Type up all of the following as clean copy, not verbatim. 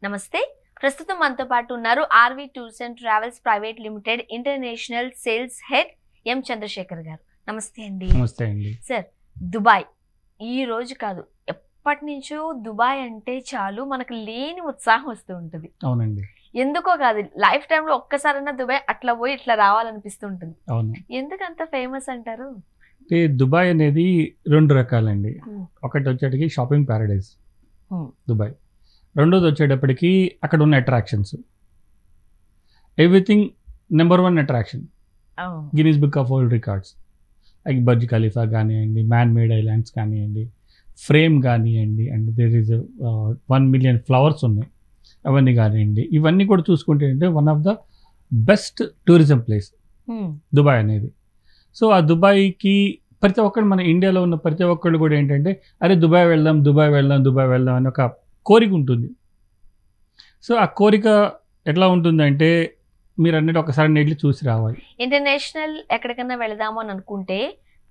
నమస్తే. ప్రస్తుతం మనతో పాటు ఉన్నారు RV tours and travels private limited international sales head M Chandrashekhar గారు. నమస్తే అండి. నమస్తే అండి. సార్, దుబాయ్ ఈ రోజు కాదు, ఎప్పటి నుంచో దుబాయ్ అంటే చాలు మనకు లేని ఉత్సాహం వస్తూ ఉంటుంది. అవునండి. ఎందుకో కాదు, లైఫ్ టైంలో ఒక్కసారైనా దుబాయ్ అట్లా పోయి ఇట్లా రావాలనిపిస్తుంటుంది. అవును. ఎందుకు అంత ఫేమస్ అంటారు? అంటే దుబాయ్ అనేది రెండు రకాలండి. ఒకటి వచ్చేటికి షాపింగ్ ప్యారడైజ్ దుబాయ్. రెండోది వచ్చేటప్పటికి అక్కడ ఉన్న attractions, everything number 1 attraction, Guinness Book of World Records. Like Burj Khalifa కానివ్వండి, మ్యాన్ మేడ్ ఐలాండ్స్ కానివ్వండి, ఫ్రేమ్ కానివ్వండి, and there is 1 million flowers ఉన్నాయి, అవన్నీ కానివ్వండి. ఇవన్నీ కూడా చూసుకుంటే అంటే one of the best tourism place Dubai అనేది. సో ఆ దుబాయ్కి ప్రతి ఒక్కరు, మన ఇండియాలో ఉన్న ప్రతి ఒక్కళ్ళు కూడా ఏంటంటే అరే దుబాయ్ వెళ్దాం దుబాయ్ వెళ్దాం దుబాయ్ వెళ్దాం అని ఒక కోరిక ఉంటుంది. సో ఆ కోరిక ఎట్లా ఉంటుందంటే మీరు అన్నట్టు ఒకసారి వెళ్ళి చూసి రావాలి. ఇంటర్నేషనల్ ఎక్కడికైనా వెళదాము అని అనుకుంటే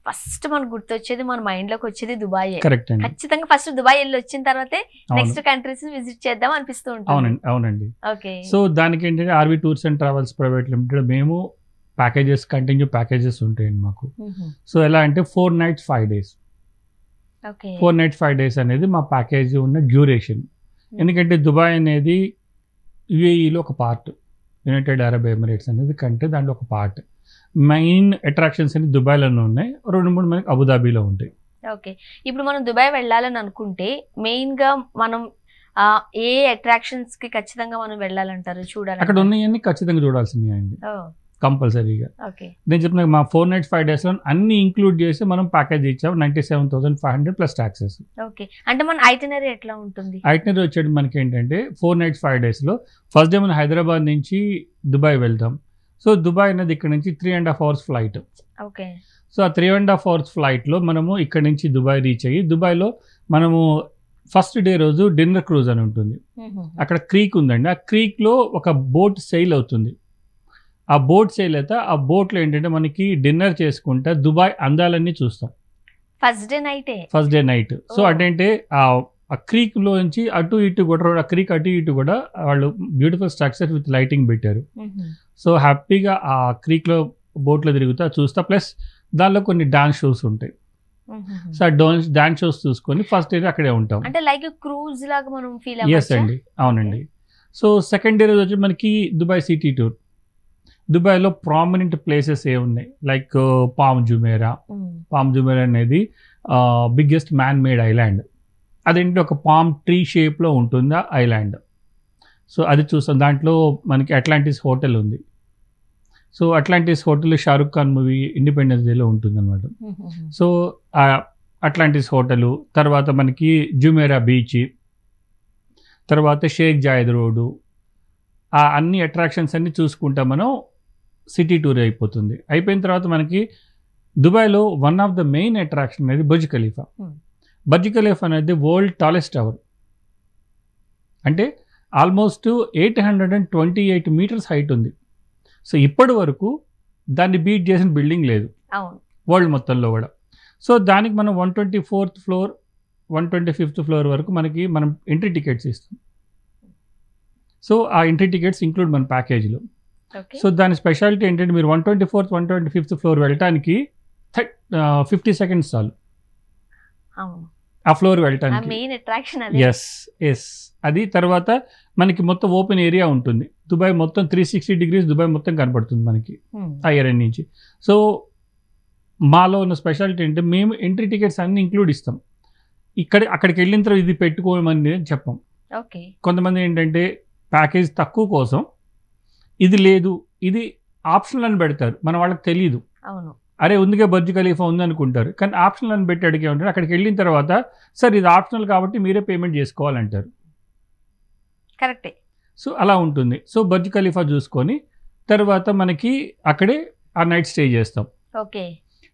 ఫస్ట్ మనకు గుర్తొచ్చేది, మన మైండ్ లోకి వచ్చేది దుబాయ్. కరెక్ట్ అండి. ఖచ్చితంగా ఫస్ట్ దుబాయ్ వెళ్ళి వచ్చిన తర్వాతే నెక్స్ట్ కంట్రీస్ విజిట్ చేద్దాం అనిపిస్తూ ఉంటుంది. అవునండి. ఓకే. సో దానికి ఏంటంటే RV tours and travels private limited మేము ప్యాకేజెస్, కంటిన్యూ ప్యాకేజెస్ ఉంటాయండి మాకు. సో ఎలా అంటే 4 nights 5 days. 4 nights 5 days అనేది మా ప్యాకేజ్ ఉన్న డ్యూరేషన్. ఎందుకంటే దుబాయ్ అనేది యుఏఈలో ఒక పార్ట్, యునైటెడ్ అరబ్ ఎమిరేట్స్ అనేది కంటే దాంట్లో ఒక పార్ట్. మెయిన్ అట్రాక్షన్స్ అన్ని దుబాయ్లోనే ఉన్నాయి, 2-3 మనకి అబుదాబీలో ఉంటాయి. ఓకే. ఇప్పుడు మనం దుబాయ్ వెళ్ళాలని అనుకుంటే మెయిన్ గా మనం ఏ అట్రాక్షన్స్ కి ఖచ్చితంగా మనం వెళ్ళాలంటారు, చూడాలి? అక్కడ ఉన్నవన్నీ ఖచ్చితంగా చూడాల్సినవి అండి, కంపల్సరీగా. నేను చెప్పిన మా 4 nights 5 days లో అన్ని ఇంక్లూడ్ చేసి మనం ప్యాకేజ్ ఇచ్చాము 97,500 ప్లస్ టాక్సెస్. ఓకే. అంటే మన ఐటినరీ ఎట్లా ఉంటుంది? ఐటినరీ వచ్చేది మనకి ఏంటంటే 4 nights 5 days లో ఫస్ట్ డే మనం హైదరాబాద్ నుంచి దుబాయ్ వెళ్తాం. సో దుబాయ్ అనేది ఇక్కడ నుంచి 3.5 hours ఫ్లైట్. ఓకే. సో ఆ 3.5 hours ఫ్లైట్లో మనము ఇక్కడ నుంచి దుబాయ్ రీచ్ అయ్యి, దుబాయ్లో మనము ఫస్ట్ డే రోజు డిన్నర్ క్రూజ్ అని ఉంటుంది. అక్కడ క్రీక్ ఉందండి, ఆ క్రీక్లో ఒక బోట్ సెయిల్ అవుతుంది. ఆ బోట్ సెయిల్ అయితే ఆ బోట్లో ఏంటంటే మనకి డిన్నర్ చేసుకుంటా దుబాయ్ అందాలన్నీ చూస్తాం ఫస్ట్ డే నైట్. సో అంటే ఆ క్రీక్ లోంచి అటు ఇటు కూడా, ఆ క్రీక్ అటు ఇటు కూడా వాళ్ళు బ్యూటిఫుల్ స్ట్రక్చర్ విత్ లైటింగ్ పెట్టారు. సో హ్యాపీగా ఆ క్రీక్ లో బోట్లో తిరుగుతా చూస్తా, ప్లస్ దానిలో కొన్ని డాన్స్ షోస్ ఉంటాయి. సో ఆ డాన్స్ షోస్ చూసుకొని ఫస్ట్ డే అక్కడే ఉంటాం. అంటే లైక్ క్రూజ్ లాగా మనం ఫీల్ ఎస్ అండి, అవునండి. సో సెకండ్ డే రోజు వచ్చి మనకి దుబాయ్ సిటీ టూర్. దుబాయ్లో ప్రామినెంట్ ప్లేసెస్ ఏ ఉన్నాయి, like palm Jumeirah. Palm Jumeirah అనేది బిగ్గెస్ట్ మ్యాన్ మేడ్ ఐలాండ్. అదేంటి ఒక పామ్ ట్రీ షేప్లో ఉంటుంది ఆ ఐలాండ్. సో అది చూస్తాం. దాంట్లో మనకి అట్లాంటిస్ హోటల్ ఉంది. So Atlantis hotel Shahrukh Khan movie independence డేలో ఉంటుంది అనమాట. సో అట్లాంటిస్ హోటలు, తర్వాత మనకి జుమేరా బీచ్, తర్వాత షేక్ జాయద్ రోడ్డు, ఆ అన్ని అట్రాక్షన్స్ అన్ని చూసుకుంటా మనం సిటీ టూర్ అయిపోతుంది. అయిపోయిన తర్వాత మనకి దుబాయ్లో one of the main attraction అనేది బర్జ్ ఖలీఫా. బర్జ్ ఖలీఫా అనేది వరల్డ్ టాలెస్ట్ టవర్. అంటే ఆల్మోస్ట్ 828 meters హైట్ ఉంది. సో ఇప్పటి వరకు దాన్ని బీట్ చేసిన బిల్డింగ్ లేదు వరల్డ్ మొత్తంలో కూడా. సో దానికి మనం 124th floor 125th floor వరకు మనం ఎంట్రీ టికెట్స్ ఇస్తాం. సో ఆ ఎంట్రీ టికెట్స్ ఇంక్లూడ్ మన ప్యాకేజ్లో. సో దాని స్పెషాలిటీ ఏంటంటే మీరు 124th 125th floor వెళ్ళటానికి 50 seconds చాలు ఆ ఫ్లోర్ వెళ్ళటానికి. ఎస్ అది. తర్వాత మనకి మొత్తం ఓపెన్ ఏరియా ఉంటుంది. దుబాయ్ మొత్తం 360 degrees దుబాయ్ మొత్తం కనపడుతుంది మనకి ఆ ఏరియా నుంచి. సో మాలో ఉన్న స్పెషాలిటీ ఏంటంటే మేము ఎంట్రీ టికెట్స్ అన్ని ఇంక్లూడ్ ఇస్తాం. అక్కడికి వెళ్ళిన తర్వాత ఇది పెట్టుకోమని చెప్పాం. కొంతమంది ఏంటంటే ప్యాకేజ్ తక్కువ కోసం ఇది లేదు, ఇది ఆప్షనల్ అని పెడతారు, మన వాళ్ళకి తెలియదు. అరే ఉందిగా బర్జ్ ఖలీఫా ఉందనుకుంటారు, కానీ ఆప్షనల్ అని పెట్టి అడిగే ఉంటారు. అక్కడికి వెళ్ళిన తర్వాత సార్ ఇది ఆప్షనల్ కాబట్టి మీరే పేమెంట్ చేసుకోవాలంటారు. కరెక్టే. సో అలా ఉంటుంది. సో బర్జ్ ఖలీఫా చూసుకొని తర్వాత మనకి అక్కడే ఆ నైట్ స్టే చేస్తాం.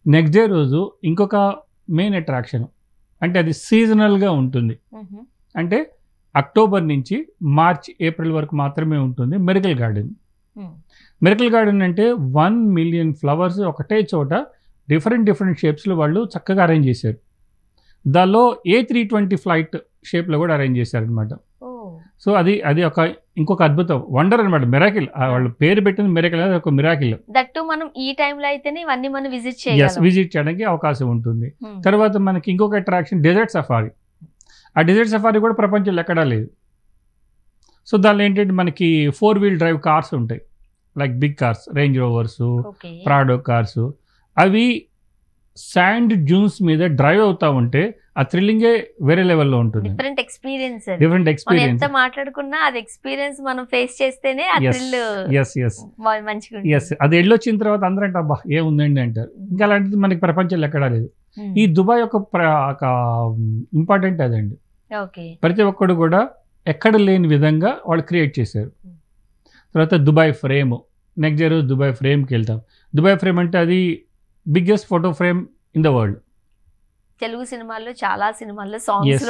నెక్స్ట్ డే రోజు ఇంకొక మెయిన్ అట్రాక్షన్, అంటే అది సీజనల్గా ఉంటుంది. అంటే అక్టోబర్ నుంచి మార్చ్ ఏప్రిల్ వరకు మాత్రమే ఉంటుంది మిరకల్ గార్డెన్. మిరకల్ గార్డెన్ అంటే 1 million ఫ్లవర్స్ ఒకటే చోట డిఫరెంట్ షేప్స్లో వాళ్ళు చక్కగా అరేంజ్ చేశారు. దానిలో A320 ఫ్లైట్ షేప్లో కూడా అరేంజ్ చేశారనమాట. సో అది అది ఒక ఇంకొక అద్భుతం, వండర్ అనమాట, మిరాకిల్. వాళ్ళు పేరు పెట్టింది మిరాకిల్, అది ఒక మిరాకిల్. దట్టు మనం ఈ టైంలో అయితేనే ఇవన్నీ మనం విజిట్ చేయగలం. విజిట్ చేయడానికి అవకాశం ఉంటుంది. తర్వాత మనకి ఇంకొక అట్రాక్షన్ డెజర్ట్ సఫారీ. ఆ డెజర్ట్ సఫారీ కూడా ప్రపంచంలో ఎక్కడా లేదు. సో దానిలో ఏంటంటే మనకి 4-wheel drive కార్స్ ఉంటాయి, like big cars, Range Rovers, Prado cars. అవి శాండ్ డ్యూన్స్ మీద డ్రైవ్ అవుతా ఉంటే ఆ థ్రిల్లింగే వేరే లెవెల్లో ఉంటుంది. Different experience. ఎక్స్పీరియన్స్. ఎంత మాట్లాడుకున్నా అది ఎక్స్పీరియన్స్ మనం ఫేస్ చేస్తేనే ఆ థ్రిల్ మంచిగా. అది వెళ్ళొచ్చిన తర్వాత అందరూ అంటే అబ్బా ఏముందండి అంటారు. ఇంకా అలాంటిది మనకి ప్రపంచంలో ఎక్కడా లేదు. ఈ దుబాయ్ ఒక ఇంపార్టెంట్ అదండి. ప్రతి ఒక్కడు కూడా ఎక్కడ లేని విధంగా వాళ్ళు క్రియేట్ చేశారు. తర్వాత దుబాయ్ ఫ్రేమ్, నెక్స్ట్ రోజు దుబాయ్ ఫ్రేమ్కి వెళ్తాం. దుబాయ్ ఫ్రేమ్ అంటే అది biggest photo frame in the world. Telugu సినిమాల్లో చాలా సినిమాల్లో సాంగ్స్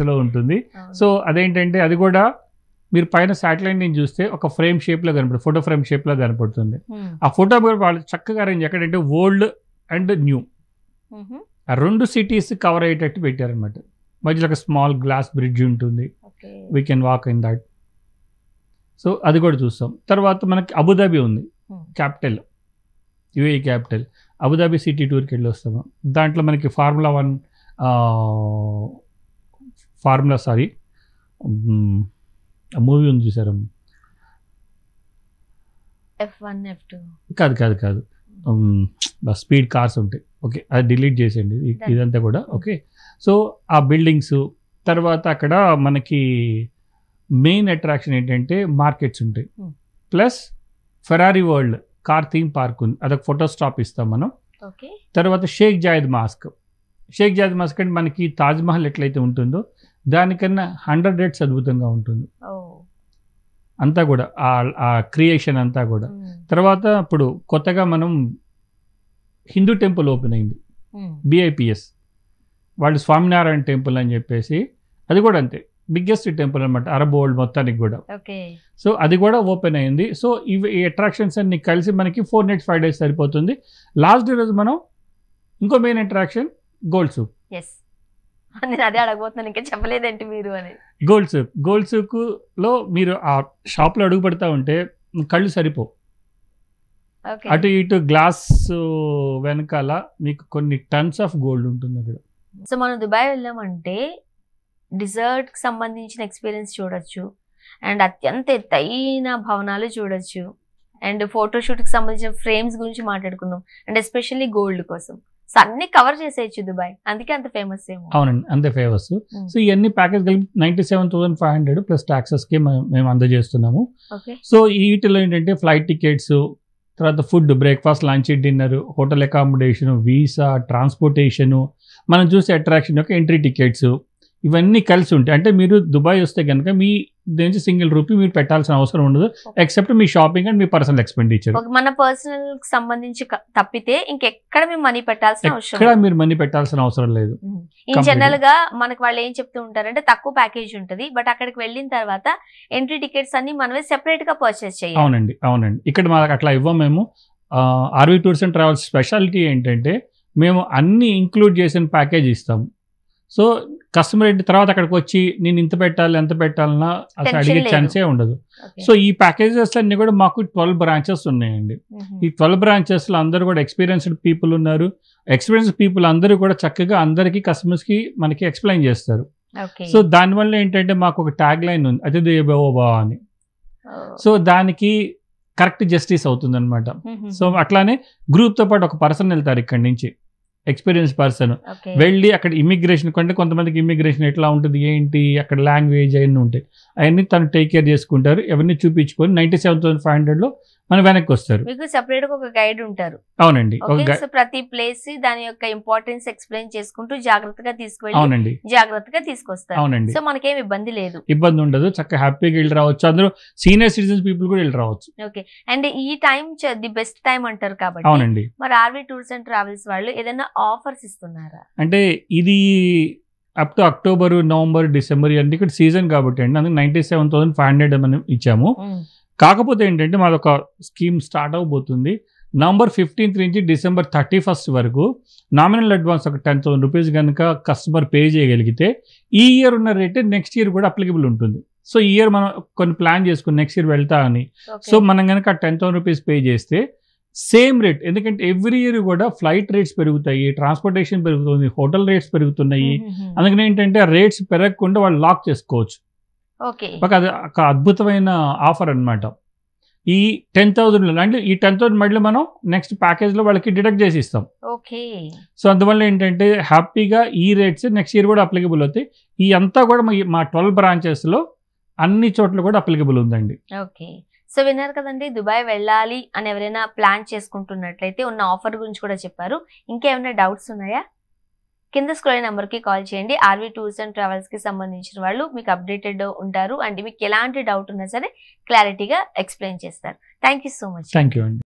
లో ఉంటుంది. సో అదేంటంటే అది కూడా మీరు పైన శాటిలైట్ నుంచి చూస్తే ఒక ఫ్రేమ్ షేప్ లో కనపడుతుంది, ఫోటో ఫ్రేమ్ షేప్ లో కనపడుతుంది. ఆ ఫోటో వాళ్ళు చక్కగా అరేంజ్ ఎక్కడంటే ఓల్డ్ అండ్ న్యూ ఆ 2 సిటీస్ కవర్ అయ్యేటట్టు పెట్టారనమాట. మధ్యలో ఒక స్మాల్ గ్లాస్ బ్రిడ్జ్ ఉంటుంది, we can walk in that. So అది కూడా చూస్తాం. తర్వాత మనకి అబుదాబి ఉంది, capital, UAE capital. Abu Dhabi city టూర్కి వెళ్ళి వస్తాము. దాంట్లో మనకి ఫార్ములా మూవీ ఉంది చూసారా? కాదు స్పీడ్ కార్స్ ఉంటాయి. ఓకే, అది డిలీట్ చేసేయండి ఇదంతా కూడా. ఓకే, సో ఆ బిల్డింగ్స్, తర్వాత అక్కడ మనకి మెయిన్ అట్రాక్షన్ ఏంటంటే మార్కెట్స్ ఉంటాయి, plus Ferrari world car theme park ఉంది, అదొక ఫోటో స్టాప్ ఇస్తాం మనం. తర్వాత షేక్ జాయద్ మాస్క్ అంటే మనకి తాజ్మహల్ ఎట్లయితే ఉంటుందో దానికన్నా 100 రెట్స్ అద్భుతంగా ఉంటుంది అంతా కూడా, ఆ క్రియేషన్ అంతా కూడా. తర్వాత ఇప్పుడు కొత్తగా మనం హిందూ టెంపుల్ ఓపెన్ అయింది, BIPS వాళ్ళు స్వామినారాయణ టెంపుల్ అని చెప్పేసి, అది కూడా అంతే బిగ్గెస్ట్ టెంపుల్ అనమాట అరబ్ వరల్డ్ మొత్తానికి కూడా. సో అది కూడా ఓపెన్ అయింది. సో ఈ అట్రాక్షన్స్ అన్ని కలిసి మనకి 4 nights 5 days సరిపోతుంది. లాస్ట్ డే రోజు మనం ఇంకో మెయిన్ అట్రాక్షన్ గోల్డ్ సూక్. అదే అడగబోతున్నాను, ఇంకా చెప్పలేదేంటి మీరు అని. గోల్డ్ సూక్ లో మీరు ఆ షాప్ లో అడుగు పెడతా ఉంటే కళ్ళు సరిపో, అటు ఇటు గ్లాస్ వెనకాల మీకు కొన్ని టన్స్ ఆఫ్ గోల్డ్ ఉంటుంది అక్కడ. సో మనం దుబాయ్ వెళ్ళామంటే డిజర్ట్ కి సంబంధించిన ఎక్స్పీరియన్స్ చూడొచ్చు, అండ్ అత్యంత ఎత్తైన భవనాలు చూడొచ్చు, అండ్ ఫోటోషూట్ కి సంబంధించిన ఫ్రేమ్స్ గురించి మాట్లాడుకున్నాం, అండ్ ఎస్పెషల్లీ గోల్డ్ కోసం. సో అన్ని కవర్ చేసేయచ్చు దుబాయ్, అందుకే అంత ఫేమస్ ఏమో. అవునండి, అంతే ఫేమస్. సో ఇవన్నీ ప్యాకేజ్ కలిపి 97,500 ప్లస్ టాక్సెస్ కి మేము అందజేస్తున్నాము. సో వీటిలో ఏంటంటే ఫ్లైట్ టికెట్స్, తర్వాత food, breakfast, lunch, dinner, hotel accommodation, visa, transportation, మనం చూసే అట్రాక్షన్ యొక్క ఎంట్రీ టికెట్స్, ఇవన్నీ కలిసి ఉంటాయి. అంటే మీరు దుబాయ్ వస్తే కనుక మీ నుంచి ₹1 మీరు పెట్టాల్సిన అవసరం ఉండదు, except me shopping and me personal expenditure. మన పర్సనల్ సంబంధించి తప్పితే ఇంకెక్కడ మేము మనీ పెట్టాల్సిన అవసరం, ఎక్కడ మీరు మనీ పెట్టాల్సిన అవసరం లేదు. ఇన్ జనరల్ గా మనకు వాళ్ళు ఏం చెప్తూ ఉంటారంటే తక్కువ ప్యాకేజ్ ఉంటుంది, బట్ అక్కడికి వెళ్ళిన తర్వాత ఎంట్రీ టికెట్స్ అన్ని మనమే సెపరేట్ గా పర్చేస్ చేయాలి. అవునండి, ఇక్కడ మాకు అట్లా ఇవ్వం మేము. RV tours and travels speciality ఏంటంటే మేము అన్ని ఇంక్లూడ్ చేసిన ప్యాకేజ్ ఇస్తాము. సో కస్టమర్ ఏంటి తర్వాత అక్కడికి వచ్చి నేను ఇంత పెట్టాలి ఎంత పెట్టాలన్నా అసలు అడిగే ఛాన్సే ఉండదు. సో ఈ ప్యాకేజెస్ అన్ని కూడా మాకు 12 బ్రాంచెస్ ఉన్నాయండి. ఈ 12 బ్రాంచెస్ లో అందరూ కూడా ఎక్స్పీరియన్స్డ్ పీపుల్ ఉన్నారు. ఎక్స్పీరియన్స్డ్ పీపుల్ అందరూ కూడా చక్కగా అందరికి కస్టమర్స్ కి మనకి ఎక్స్ప్లెయిన్ చేస్తారు. సో దానివల్ల ఏంటంటే మాకు ఒక ట్యాగ్ లైన్ ఉంది, అతిథి దేవో భవ అని. సో దానికి కరెక్ట్ జస్టిస్ అవుతుంది అనమాట. సో అట్లానే గ్రూప్ తో పాటు ఒక పర్సన్ వెళ్తారు ఇక్కడి నుంచి, ఎక్స్పీరియన్స్ పర్సన్ వెళ్ళి అక్కడ ఇమిగ్రేషన్ కంటే కొంతమందికి ఇమిగ్రేషన్ ఎట్లా ఉంటుంది ఏంటి అక్కడ లాంగ్వేజ్ అవన్నీ ఉంటాయి, అవన్నీ తను టేక్ కేర్ చేసుకుంటారు. అవన్నీ చూపించుకొని 97,500 లో మన వెనక్కి వస్తారు. మీకు సెపరేట్ గా ఒక గైడ్ ఉంటారు. అవునండి, ప్రతి ప్లేస్ దాని యొక్క ఇంపార్టెన్స్ ఎక్స్ప్లెయిన్ చేసుకుంటూ జాగ్రత్తగా తీసుకెళ్ళి జాగ్రత్తగా తీసుకొస్తారు. అవునండి, సో మనకేం ఇబ్బంది లేదు, ఇబ్బంది ఉండదు, చక్కగా హ్యాపీగా వెళ్ళి రావచ్చు. అందరూ సీనియర్ సిటిజన్స్ పీపుల్ కూడా వెళ్ళి రావచ్చు. ఓకే, అండ్ ఈ టైం ది బెస్ట్ టైం అంటారు కాబట్టి. అవునండి, మరి ఆర్వీ టూర్స్ అండ్ ట్రావెల్స్ వాళ్ళు ఏదైనా ఆఫర్స్ ఇస్తున్నారా? అంటే ఇది up to October, November, December ఇవన్నీ ఇక్కడ సీజన్ కాబట్టి అండి, అందుకు 97,500 మనం ఇచ్చాము. కాకపోతే ఏంటంటే మాది ఒక స్కీమ్ స్టార్ట్ అవబోతుంది. నవంబర్ 15th నుంచి డిసెంబర్ 31st వరకు నామినల్ అడ్వాన్స్ ఒక ₹10,000 కనుక కస్టమర్ పే చేయగలిగితే ఈ ఇయర్ ఉన్న రేటే నెక్స్ట్ ఇయర్ కూడా అప్లికబుల్ ఉంటుంది. సో ఈ ఇయర్ మనం కొన్ని ప్లాన్ చేసుకుని నెక్స్ట్ ఇయర్ వెళ్తా అని. ఓకే సో మనం కనుక 10,000 రూపీస్ పే చేస్తే సేమ్ రేట్, ఎందుకంటే ఎవ్రీ ఇయర్ కూడా ఫ్లైట్ రేట్స్ పెరుగుతాయి, ట్రాన్స్పోర్టేషన్ పెరుగుతుంది, హోటల్ రేట్స్ పెరుగుతున్నాయి. అందుకని ఏంటంటే ఆ రేట్స్ పెరగకుండా వాళ్ళు లాక్ చేసుకోవచ్చు. ఓకే అది ఒక అద్భుతమైన ఆఫర్ అన్నమాట. ఈ 10,000 అంటే ఈ 10,000 మళ్ళీ మనం నెక్స్ట్ ప్యాకేజ్లో వాళ్ళకి డిడక్ట్ చేసి ఇస్తాం. ఓకే సో అందువల్ల ఏంటంటే హ్యాపీగా ఈ రేట్స్ నెక్స్ట్ ఇయర్ కూడా అప్లికబుల్ అవుతాయి. ఈ అంతా కూడా మా 12 బ్రాంచెస్లో అన్ని చోట్ల కూడా అప్లికబుల్ ఉందండి. ఓకే సో విన్నారు కదండి, దుబాయ్ వెళ్ళాలి అని ఎవరైనా ప్లాన్ చేసుకుంటున్నట్లయితే ఉన్న ఆఫర్ గురించి కూడా చెప్పారు. ఇంకేమైనా డౌట్స్ ఉన్నాయా? కింద స్క్రోల్ నెంబర్కి కాల్ చేయండి. ఆర్వి టూర్స్ అండ్ ట్రావెల్స్కి సంబంధించిన వాళ్ళు మీకు అప్డేటెడ్ ఉంటారు అండ్ మీకు ఎలాంటి డౌట్ ఉన్నా సరే క్లారిటీగా ఎక్స్ప్లెయిన్ చేస్తారు. Thank you so much. Thank you అండి.